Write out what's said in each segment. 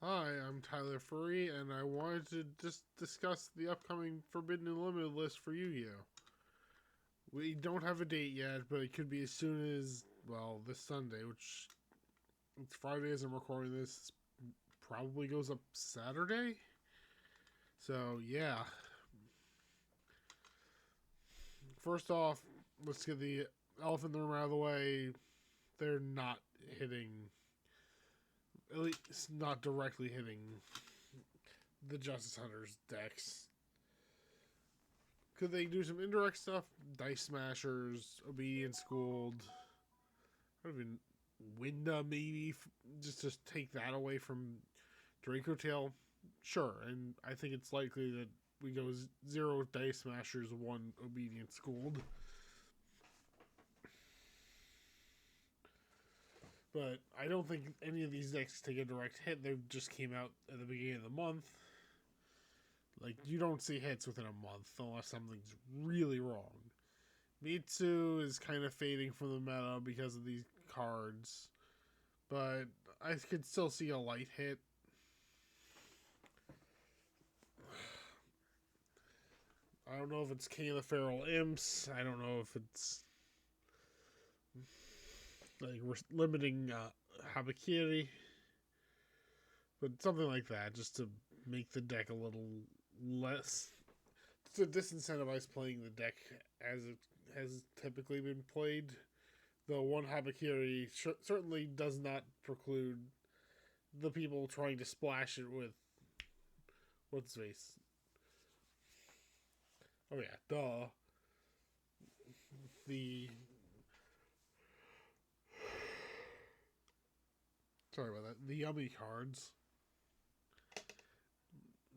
Hi, I'm Tyler Furry, and I wanted to just discuss the upcoming Forbidden and Limited list for Yu-Gi-Oh! We don't have a date yet, but it could be as soon as, well, this Sunday, which it's Friday as I'm recording this, probably goes up Saturday. So, yeah. First off, let's get the elephant in the room out of the way. They're not hitting, at least not directly hitting the Justice Hunters decks. Could they do some indirect stuff? Dice Smashers, Obedience Schooled, I don't even Winda maybe, just to take that away from Draco Tail. Sure, and I think it's likely that we go 0 Dice Smashers, 1 Obedience Schooled. But I don't think any of these decks take a direct hit. They just came out at the beginning of the month. Like, you don't see hits within a month unless something's really wrong. Mitsu is kind of fading from the meta because of these cards, but I could still see a light hit. I don't know if it's King of the Feral Imps. I don't know if it's like we're limiting Habakiri, but something like that, just to make the deck a little less, to disincentivize playing the deck as it has typically been played. Though one Habakiri certainly does not preclude the people trying to splash it with what's face. Oh yeah, duh. The sorry about that. The yummy cards.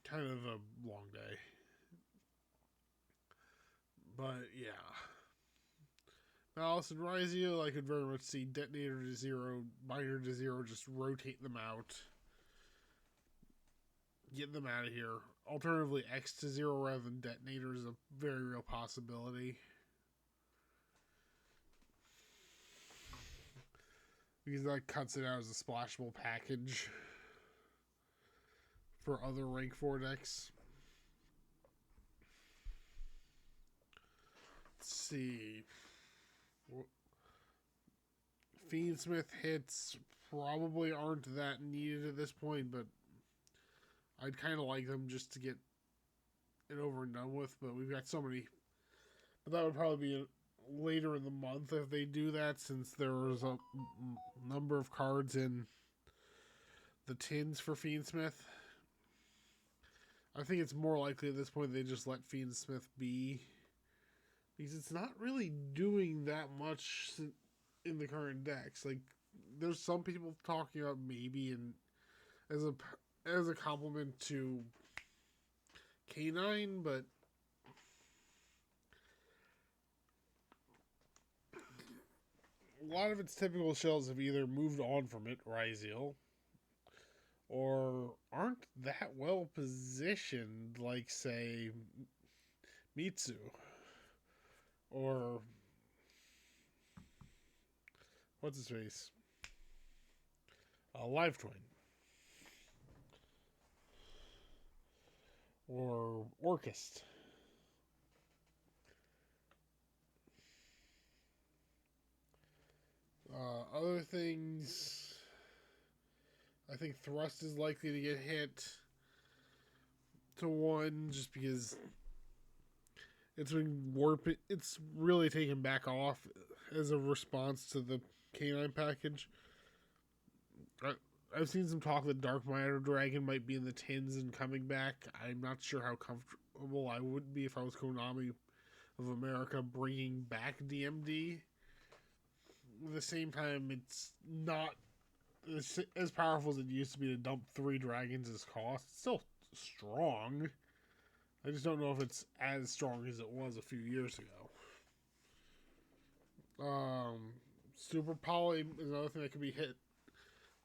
Kind of a long day, but yeah. Malice and Ryzio, I could very much see Detonator to 0, Miner to 0, just rotate them out. Get them out of here. Alternatively, X to 0 rather than Detonator is a very real possibility. Because that cuts it out as a splashable package for other rank 4 decks. Let's see. Fiendsmith hits probably aren't that needed at this point, but I'd kind of like them just to get it over and done with. But we've got so many. But that would probably be later in the month if they do that, since there was a number of cards in the tins for Fiendsmith. I think it's more likely at this point they just let Fiendsmith be, because it's not really doing that much in the current decks. Like, there's some people talking about maybe as a compliment to K9, but a lot of its typical shells have either moved on from it, Ryziel, or aren't that well positioned, like, say, Mitsu, or what's his face? Live Twin, or Orchest. Other things, I think Thrust is likely to get hit to 1 just because it's been warping. It's really taken back off as a response to the K9 package. I've seen some talk that Dark Matter Dragon might be in the tins and coming back. I'm not sure how comfortable I would be if I was Konami of America bringing back DMD. At the same time, it's not as powerful as it used to be to dump 3 dragons as cost. It's still strong. I just don't know if it's as strong as it was a few years ago. Super Poly is another thing that could be hit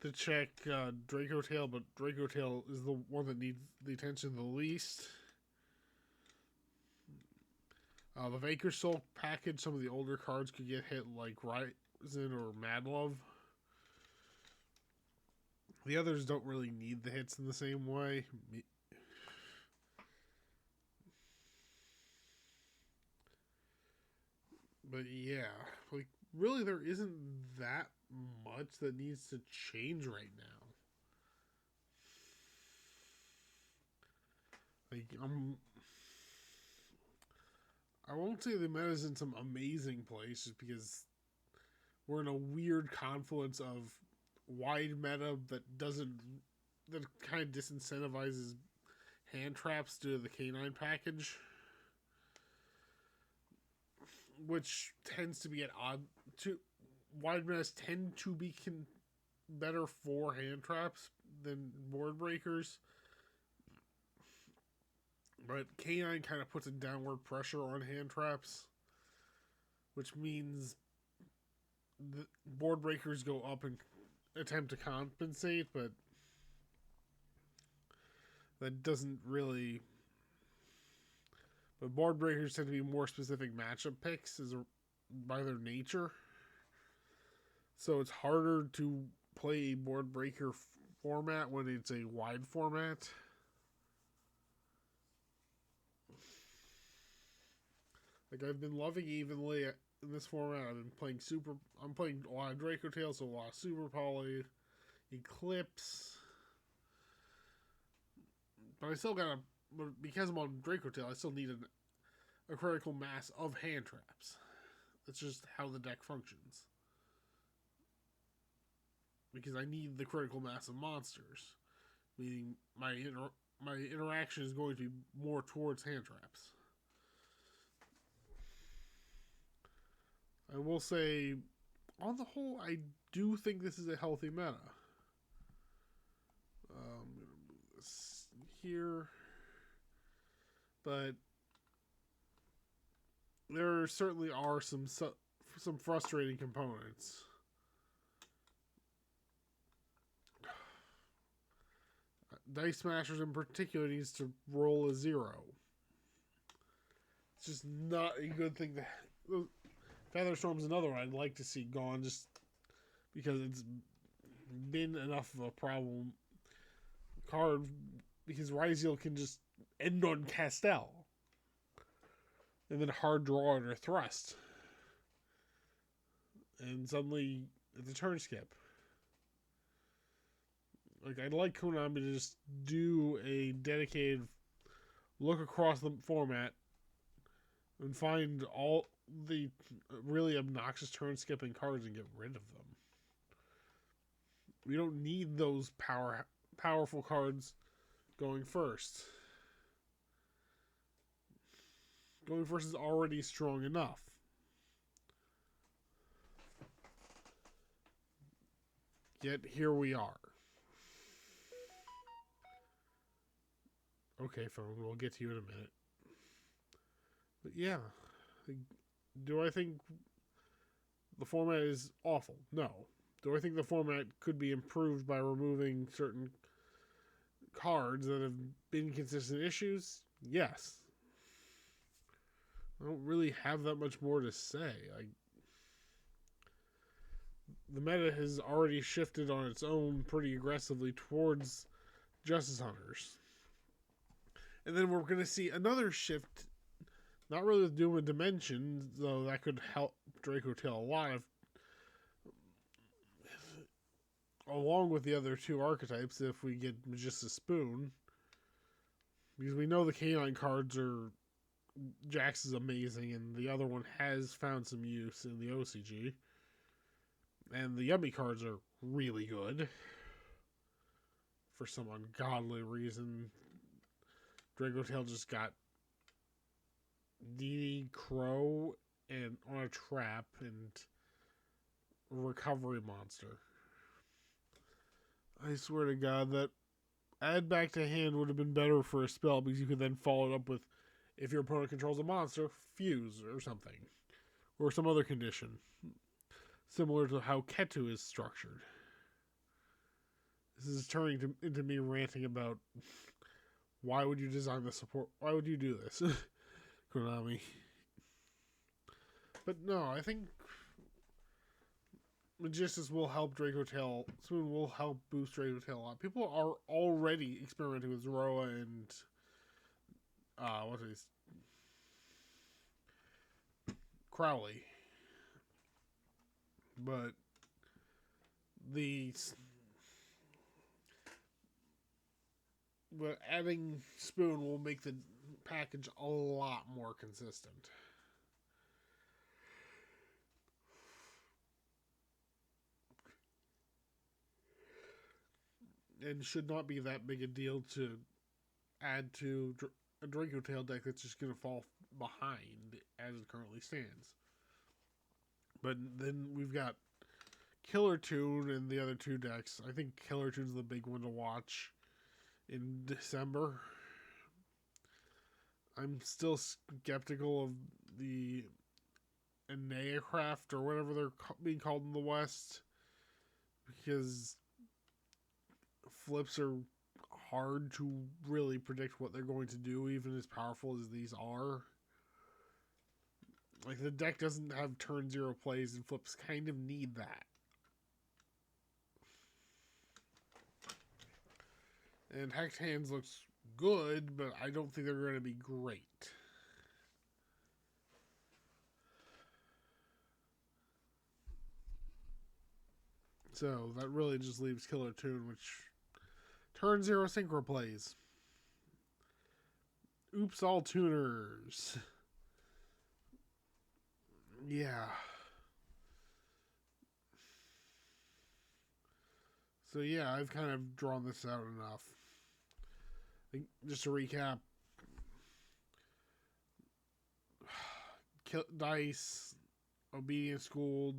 to check Draco Tail, but Draco Tail is the one that needs the attention the least. The Vaker Soul package, some of the older cards could get hit, like Ryzen or Mad Love. The others don't really need the hits in the same way. But yeah, like really there isn't that much that needs to change right now. Like I won't say the meta's in some amazing place just because we're in a weird confluence of wide meta that kind of disincentivizes hand traps due to the canine package, which tends to be at odd to wide metas tend to be better for hand traps than board breakers. But canine kind of puts a downward pressure on hand traps, which means the board breakers go up and attempt to compensate, but that doesn't really. But board breakers tend to be more specific matchup picks by their nature. So it's harder to play a board breaker format when it's a wide format. Like I've been loving evenly in this format. I'm playing a lot of Draco Tail, so a lot of Super Poly, Eclipse. But I still gotta, because I'm on Draco Tail, I still need a critical mass of hand traps. That's just how the deck functions. Because I need the critical mass of monsters, meaning my interaction is going to be more towards hand traps. I will say, on the whole, I do think this is a healthy meta. I'm going to move this here. But there certainly are some frustrating components. Dice Smashers in particular needs to roll a 0. It's just not a good thing to... Featherstorm's another one I'd like to see gone just because it's been enough of a problem card because Ryziel can just end on Castell and then hard draw it or thrust. And suddenly it's a turn skip. Like I'd like Konami to just do a dedicated look across the format and find all the really obnoxious turn skipping cards and get rid of them. We don't need those powerful cards going first. Going first is already strong enough. Yet here we are. Okay, phone, we'll get to you in a minute. But yeah, do I think the format is awful? No. Do I think the format could be improved by removing certain cards that have been consistent issues? Yes. I don't really have that much more to say. The meta has already shifted on its own pretty aggressively towards Justice Hunters. And then we're going to see another shift, not really with Doom and Dimension, though that could help Draco Tail a lot, along with the other two archetypes, if we get Magista Spoon. Because we know the canine cards are... Jax is amazing, and the other one has found some use in the OCG. And the Yummy cards are really good. For some ungodly reason, Draco Tail just got DD Crow and on a trap and recovery monster. I swear to God that add back to hand would have been better for a spell because you could then follow it up with, if your opponent controls a monster, fuse or something. Or some other condition. Similar to how Ketu is structured. This is turning into me ranting about why would you design the support? Why would you do this? Konami. But no, I think Magistus will help Draco Tail. Spoon will help boost Draco Tail a lot. People are already experimenting with Zoroa and what is Crowley, but the but adding Spoon will make the package a lot more consistent. And should not be that big a deal to add to a Draco Tail deck that's just going to fall behind as it currently stands. But then we've got Killer Tune and the other two decks. I think Killer Tune's the big one to watch in December. I'm still skeptical of the Aneacraft or whatever they're being called in the West, because flips are hard to really predict what they're going to do, even as powerful as these are. Like, the deck doesn't have turn 0 plays, and flips kind of need that. And Hex Hands looks good, but I don't think they're going to be great. So that really just leaves Killer Tune, which turn 0 synchro plays. Oops, all tuners. Yeah. So yeah, I've kind of drawn this out enough. Just to recap, Dice, Obedience Schooled,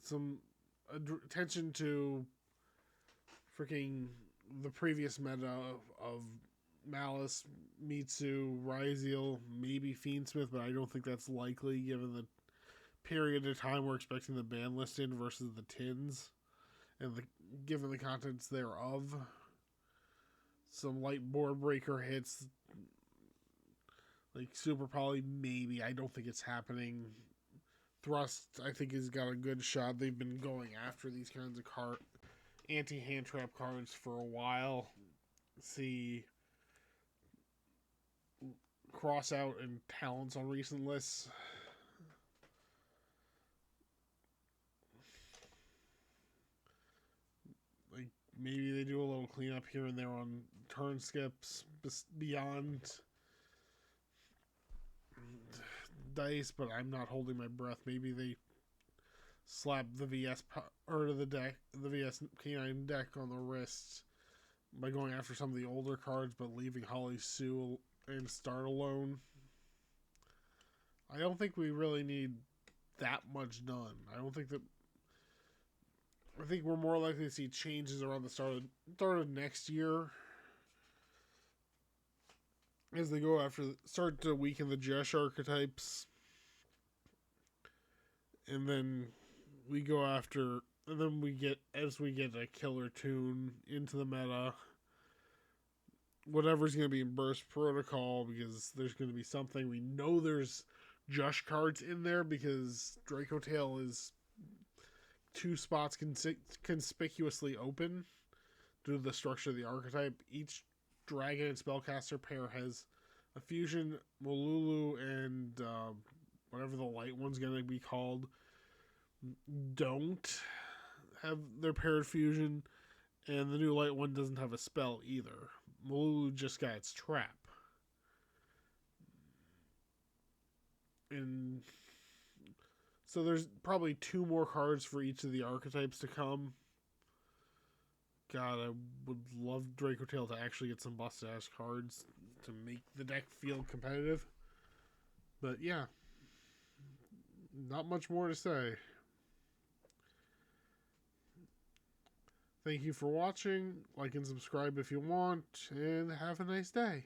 some attention to freaking the previous meta of Malice, Mitsu, Ryziel, maybe Fiendsmith, but I don't think that's likely given the period of time we're expecting the ban list in versus the tins, and given the contents thereof. Some light board breaker hits, like Super Poly, maybe. I don't think it's happening. Thrust, I think, has got a good shot. They've been going after these kinds of anti-hand trap cards for a while. See Cross Out and Talents on recent lists. Like, maybe they do a little cleanup here and there on turn skips beyond Dice, but I'm not holding my breath. Maybe they slap the VS or the VS K9 deck on the wrist by going after some of the older cards, but leaving Holly Sue and Start alone. I don't think we really need that much done. I think we're more likely to see changes around the start of next year, as they start to weaken the Jesh archetypes, and then we get a Killer Tune into the meta, whatever's going to be in Burst Protocol, because there's going to be something. We know there's Jesh cards in there because Draco Tail is 2 spots conspicuously open due to the structure of the archetype. Each Dragon and Spellcaster pair has a fusion. Molulu and whatever the light one's going to be called don't have their paired fusion, and the new light one doesn't have a spell either. Molulu just got its trap. And so there's probably 2 more cards for each of the archetypes to come. God, I would love Draco Tail to actually get some busted ass cards to make the deck feel competitive. But yeah, not much more to say. Thank you for watching. Like and subscribe if you want, and have a nice day.